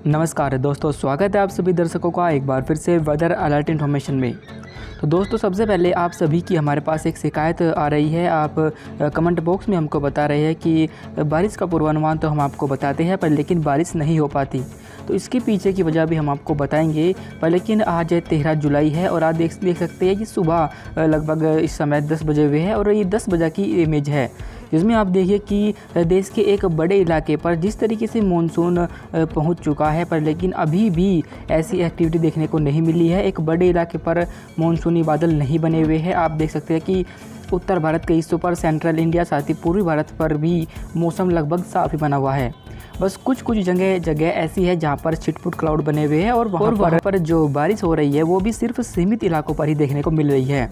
नमस्कार दोस्तों, स्वागत है आप सभी दर्शकों का एक बार फिर से वेदर अलर्ट इन्फॉर्मेशन में। तो दोस्तों, सबसे पहले आप सभी की हमारे पास एक शिकायत आ रही है। आप कमेंट बॉक्स में हमको बता रहे हैं कि बारिश का पूर्वानुमान तो हम आपको बताते हैं पर लेकिन बारिश नहीं हो पाती। तो इसके पीछे की वजह भी हम आपको बताएंगे। पर लेकिन आज 13 जुलाई है और आज देख सकते हैं कि सुबह लगभग इस समय 10 बजे हुए हैं और ये 10 बजे की इमेज है, जिसमें आप देखिए कि देश के एक बड़े इलाके पर जिस तरीके से मानसून पहुंच चुका है, पर लेकिन अभी भी ऐसी एक्टिविटी देखने को नहीं मिली है। एक बड़े इलाके पर मानसूनी बादल नहीं बने हुए हैं। आप देख सकते हैं कि उत्तर भारत के हिस्सों पर, सेंट्रल इंडिया साथ ही पूर्वी भारत पर भी मौसम लगभग साफ ही बना हुआ है। बस कुछ जगह ऐसी है जहाँ पर छिटपुट क्लाउड बने हुए हैं और वहाँ पर जो बारिश हो रही है वो भी सिर्फ सीमित इलाकों पर ही देखने को मिल रही है।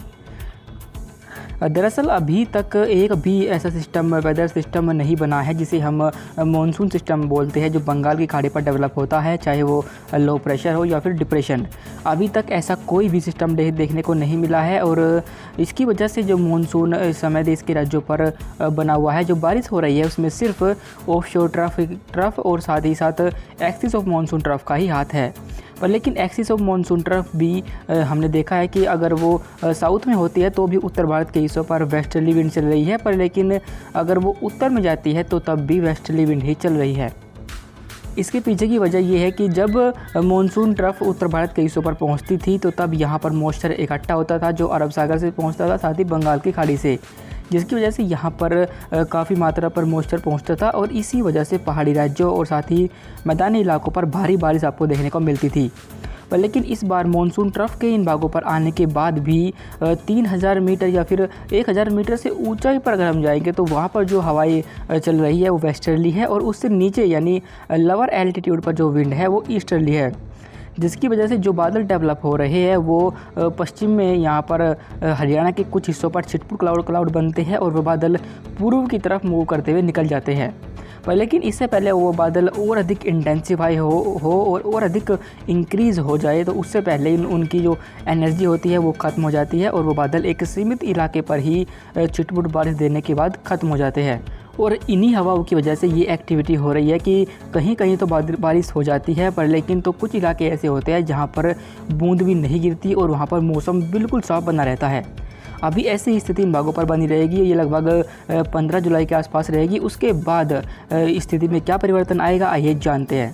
दरअसल अभी तक एक भी ऐसा सिस्टम, वेदर सिस्टम नहीं बना है जिसे हम मॉनसून सिस्टम बोलते हैं, जो बंगाल की खाड़ी पर डेवलप होता है, चाहे वो लो प्रेशर हो या फिर डिप्रेशन। अभी तक ऐसा कोई भी सिस्टम देखने को नहीं मिला है और इसकी वजह से जो मॉनसून इस समय देश के राज्यों पर बना हुआ है, जो बारिश हो रही है उसमें सिर्फ ऑफशोर ट्रफ और साथ ही साथ एक्सिस ऑफ मॉनसून ट्रफ का ही हाथ है। पर लेकिन एक्सिस ऑफ मॉनसून ट्रफ भी हमने देखा है कि अगर वो साउथ में होती है तो भी उत्तर भारत के हिस्सों पर वेस्टर्ली विंड चल रही है, पर लेकिन अगर वो उत्तर में जाती है तो तब भी वेस्टर्ली विंड ही चल रही है। इसके पीछे की वजह ये है कि जब मॉनसून ट्रफ उत्तर भारत के हिस्सों पर पहुंचती थी तो तब यहाँ पर मॉइस्चर इकट्ठा होता था जो अरब सागर से पहुंचता था, साथ ही बंगाल की खाड़ी से, जिसकी वजह से यहाँ पर काफ़ी मात्रा पर मॉइस्चर पहुँचता था और इसी वजह से पहाड़ी राज्यों और साथ ही मैदानी इलाकों पर भारी बारिश आपको देखने को मिलती थी। पर लेकिन इस बार मॉनसून ट्रफ के इन भागों पर आने के बाद भी 3000 मीटर या फिर 1000 मीटर से ऊंचाई पर अगर हम जाएंगे तो वहाँ पर जो हवाएं चल रही है वो वेस्टर्ली है और उससे नीचे यानी लोअर एल्टीट्यूड पर जो विंड है वो ईस्टर्ली है, जिसकी वजह से जो बादल डेवलप हो रहे हैं वो पश्चिम में यहाँ पर हरियाणा के कुछ हिस्सों पर छिटपुट क्लाउड बनते हैं और वो बादल पूर्व की तरफ मूव करते हुए निकल जाते हैं। पर लेकिन इससे पहले वो बादल और अधिक इंटेंसिफाई हो और अधिक इंक्रीज़ हो जाए तो उससे पहले उनकी जो एनर्जी होती है वो ख़त्म हो जाती है और वो बादल एक सीमित इलाके पर ही छिटपुट बारिश देने के बाद ख़त्म हो जाते हैं। और इन्हीं हवाओं की वजह से ये एक्टिविटी हो रही है कि कहीं कहीं तो बारिश हो जाती है, पर लेकिन तो कुछ इलाके ऐसे होते हैं जहाँ पर बूंद भी नहीं गिरती और वहाँ पर मौसम बिल्कुल साफ बना रहता है। अभी ऐसी स्थिति इन भागों पर बनी रहेगी, ये लगभग 15 जुलाई के आसपास रहेगी। उसके बाद स्थिति में क्या परिवर्तन आएगा आइए जानते हैं।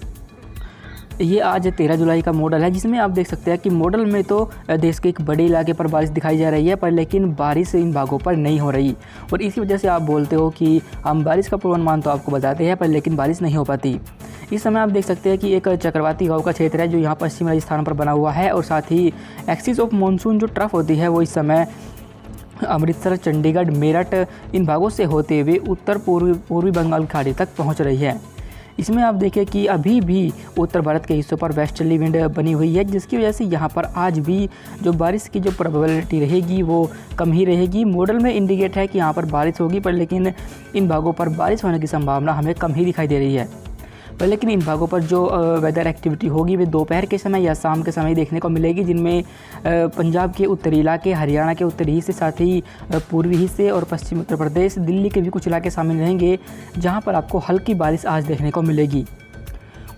ये आज 13 जुलाई का मॉडल है, जिसमें आप देख सकते हैं कि मॉडल में तो देश के एक बड़े इलाके पर बारिश दिखाई जा रही है, पर लेकिन बारिश इन भागों पर नहीं हो रही और इसी वजह से आप बोलते हो कि हम बारिश का पूर्वानुमान तो आपको बताते हैं पर लेकिन बारिश नहीं हो पाती। इस समय आप देख सकते हैं कि एक चक्रवाती हवा का क्षेत्र है जो यहाँ पश्चिमी राजस्थान पर बना हुआ है और साथ ही एक्सिस ऑफ मॉनसून जो ट्रफ होती है वो इस समय अमृतसर, चंडीगढ़, मेरठ इन भागों से होते हुए उत्तर पूर्वी बंगाल की खाड़ी तक पहुंच रही है। इसमें आप देखिए कि अभी भी उत्तर भारत के हिस्सों पर वेस्टर्ली विंड बनी हुई है, जिसकी वजह से यहाँ पर आज भी जो बारिश की जो प्रोबेबिलिटी रहेगी वो कम ही रहेगी। मॉडल में इंडिकेट है कि यहाँ पर बारिश होगी, पर लेकिन इन भागों पर बारिश होने की संभावना हमें कम ही दिखाई दे रही है। पर लेकिन इन भागों पर जो वेदर एक्टिविटी होगी वे दोपहर के समय या शाम के समय देखने को मिलेगी, जिनमें पंजाब के उत्तरी इलाके, हरियाणा के उत्तरी हिस्से, साथ ही पूर्वी हिस्से और पश्चिमी उत्तर प्रदेश, दिल्ली के भी कुछ इलाके शामिल रहेंगे जहां पर आपको हल्की बारिश आज देखने को मिलेगी।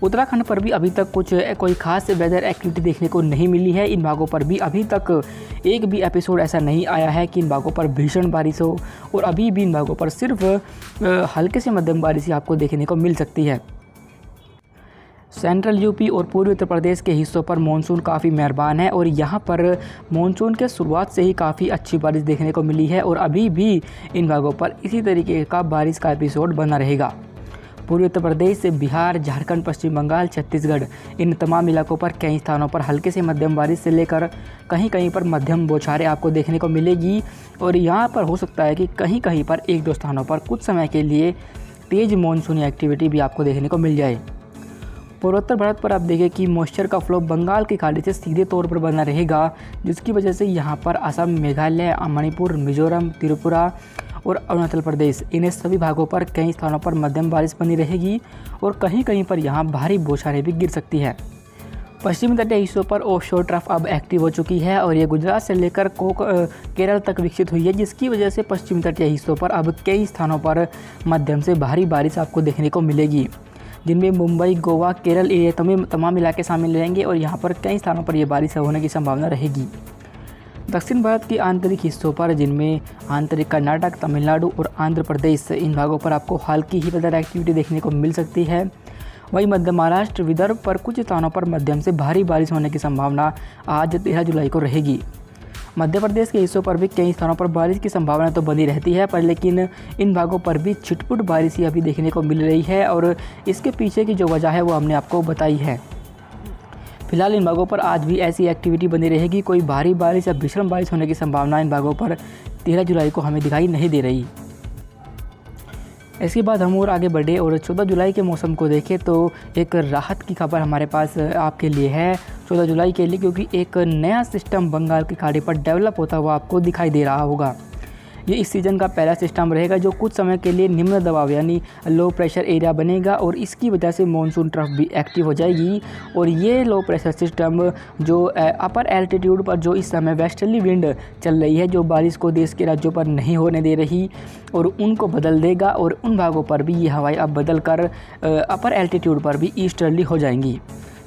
उत्तराखंड पर भी अभी तक कोई खास वेदर एक्टिविटी देखने को नहीं मिली है। इन भागों पर भी अभी तक एक भी एपिसोड ऐसा नहीं आया है कि इन भागों पर भीषण बारिश हो और अभी भी इन भागों पर सिर्फ हल्के से मध्यम बारिश ही आपको देखने को मिल सकती है। सेंट्रल यूपी और पूर्वी उत्तर प्रदेश के हिस्सों पर मानसून काफ़ी मेहरबान है और यहाँ पर मानसून के शुरुआत से ही काफ़ी अच्छी बारिश देखने को मिली है और अभी भी इन भागों पर इसी तरीके का बारिश का एपिसोड बना रहेगा। पूर्वी उत्तर प्रदेश से बिहार, झारखंड, पश्चिम बंगाल, छत्तीसगढ़ इन तमाम इलाकों पर कई स्थानों पर हल्के से मध्यम बारिश से लेकर कहीं कहीं पर मध्यम बौछारें आपको देखने को मिलेगी और यहाँ पर हो सकता है कि कहीं कहीं पर एक दो स्थानों पर कुछ समय के लिए तेज़ मानसूनी एक्टिविटी भी आपको देखने को मिल जाए। पूर्वोत्तर भारत पर आप देखें कि मॉइस्चर का फ्लो बंगाल की खाड़ी से सीधे तौर पर बना रहेगा, जिसकी वजह से यहाँ पर असम, मेघालय, मणिपुर, मिजोरम, त्रिपुरा और अरुणाचल प्रदेश इन सभी भागों पर कई स्थानों पर मध्यम बारिश बनी रहेगी और कहीं कहीं पर यहाँ भारी बौछारें भी गिर सकती है। पश्चिमी तटीय हिस्सों पर ऑफशोर ट्रफ अब एक्टिव हो चुकी है और ये गुजरात से लेकर केरल तक विकसित हुई है, जिसकी वजह से पश्चिमी तटीय हिस्सों पर अब कई स्थानों पर मध्यम से भारी बारिश आपको देखने को मिलेगी। जिनमें मुंबई, गोवा, केरल ये तमाम इलाके शामिल रहेंगे और यहाँ पर कई स्थानों पर यह बारिश होने की संभावना रहेगी। दक्षिण भारत के आंतरिक हिस्सों पर, जिनमें आंतरिक कर्नाटक, तमिलनाडु और आंध्र प्रदेश, इन भागों पर आपको हल्की ही वेदर एक्टिविटी देखने को मिल सकती है। वहीं मध्य महाराष्ट्र, विदर्भ पर कुछ स्थानों पर मध्यम से भारी बारिश होने की संभावना आज 13 जुलाई को रहेगी। मध्य प्रदेश के हिस्सों पर भी कई स्थानों पर बारिश की संभावना तो बनी रहती है, पर लेकिन इन भागों पर भी छिटपुट बारिश ही अभी देखने को मिल रही है और इसके पीछे की जो वजह है वो हमने आपको बताई है। फिलहाल इन भागों पर आज भी ऐसी एक्टिविटी बनी रहेगी। कोई भारी बारिश या भीषण बारिश होने की संभावना इन भागों पर 13 जुलाई को हमें दिखाई नहीं दे रही। इसके बाद हम और आगे बढ़े और 14 जुलाई के मौसम को देखें तो एक राहत की खबर हमारे पास आपके लिए है 14 जुलाई के लिए, क्योंकि एक नया सिस्टम बंगाल की खाड़ी पर डेवलप होता हुआ आपको दिखाई दे रहा होगा। ये इस सीज़न का पहला सिस्टम रहेगा जो कुछ समय के लिए निम्न दबाव यानी लो प्रेशर एरिया बनेगा और इसकी वजह से मॉनसून ट्रफ भी एक्टिव हो जाएगी। और ये लो प्रेशर सिस्टम जो अपर एल्टीट्यूड पर जो इस समय वेस्टर्ली विंड चल रही है, जो बारिश को देश के राज्यों पर नहीं होने दे रही और उनको बदल देगा और उन भागों पर भी ये हवाएं अब बदल कर अपर एल्टीट्यूड पर भी ईस्टर्ली हो जाएंगी,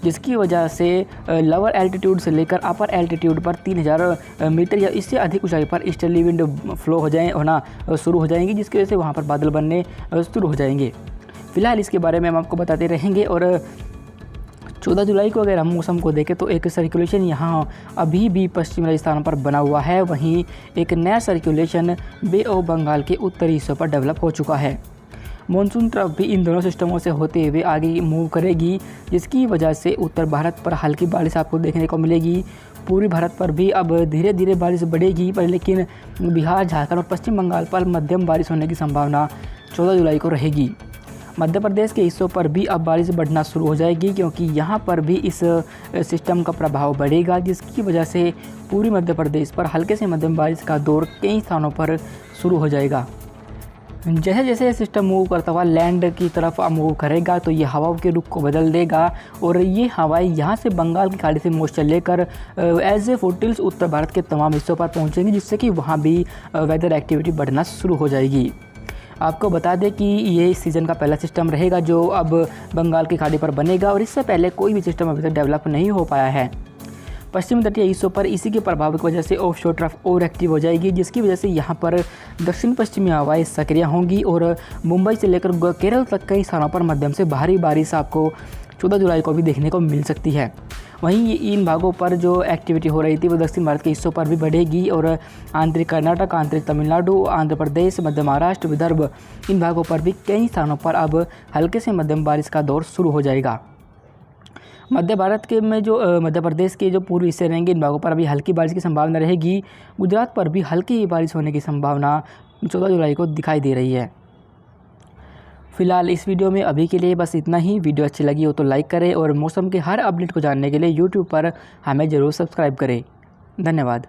जिसकी वजह से लोअर एल्टीट्यूड से लेकर अपर एल्टीट्यूड पर 3000 मीटर या इससे अधिक ऊंचाई पर ईस्टर्ली विंड फ्लो होना शुरू हो जाएंगी, जिसकी वजह से वहाँ पर बादल बनने शुरू हो जाएंगे। फिलहाल इसके बारे में हम आपको बताते रहेंगे। और 14 जुलाई को अगर हम मौसम को देखें तो एक सर्कुलेशन यहाँ अभी भी पश्चिमी राजस्थान पर बना हुआ है, वहीं एक नया सर्कुलेशन बे ऑफ बंगाल के उत्तरी हिस्सों पर डेवलप हो चुका है। मॉनसून ट्रफ भी इन दोनों सिस्टमों से होते हुए आगे मूव करेगी, जिसकी वजह से उत्तर भारत पर हल्की बारिश आपको देखने को मिलेगी। पूर्वी भारत पर भी अब धीरे धीरे बारिश बढ़ेगी, पर लेकिन बिहार, झारखंड और पश्चिम बंगाल पर मध्यम बारिश होने की संभावना 14 जुलाई को रहेगी। मध्य प्रदेश के हिस्सों पर भी अब बारिश बढ़ना शुरू हो जाएगी, क्योंकि यहाँ पर भी इस सिस्टम का प्रभाव बढ़ेगा, जिसकी वजह से पूर्वी मध्य प्रदेश पर हल्के से मध्यम बारिश का दौर कई स्थानों पर शुरू हो जाएगा। जैसे जैसे ये सिस्टम मूव करता हुआ लैंड की तरफ मूव करेगा तो ये हवाओं के रुख को बदल देगा और ये हवाएं यहाँ से बंगाल की खाड़ी से मॉइस्चर लेकर एज ए फुटहिल्स उत्तर भारत के तमाम हिस्सों पर पहुँचेंगी, जिससे कि वहाँ भी वेदर एक्टिविटी बढ़ना शुरू हो जाएगी। आपको बता दें कि ये इस सीज़न का पहला सिस्टम रहेगा जो अब बंगाल की खाड़ी पर बनेगा और इससे पहले कोई भी सिस्टम अभी तक डेवलप नहीं हो पाया है। पश्चिमी तटीय हिस्सों पर इसी के प्रभाव की वजह से ऑफशोर ट्रफ और एक्टिव हो जाएगी, जिसकी वजह से यहाँ पर दक्षिण पश्चिमी हवाएं सक्रिय होंगी और मुंबई से लेकर केरल तक कई स्थानों पर मध्यम से भारी बारिश आपको 14 जुलाई को भी देखने को मिल सकती है। वहीं इन भागों पर जो एक्टिविटी हो रही थी वो दक्षिण भारत के हिस्सों पर भी बढ़ेगी और आंतरिक कर्नाटक, आंतरिक तमिलनाडु, आंध्र प्रदेश, मध्य महाराष्ट्र, विदर्भ, इन भागों पर भी कई स्थानों पर अब हल्के से मध्यम बारिश का दौर शुरू हो जाएगा। मध्य प्रदेश के जो पूर्वी हिस्से रहेंगे, इन भागों पर अभी हल्की बारिश की संभावना रहेगी। गुजरात पर भी हल्की बारिश होने की संभावना 14 जुलाई को दिखाई दे रही है। फिलहाल इस वीडियो में अभी के लिए बस इतना ही। वीडियो अच्छी लगी हो तो लाइक करें और मौसम के हर अपडेट को जानने के लिए यूट्यूब पर हमें ज़रूर सब्सक्राइब करें। धन्यवाद।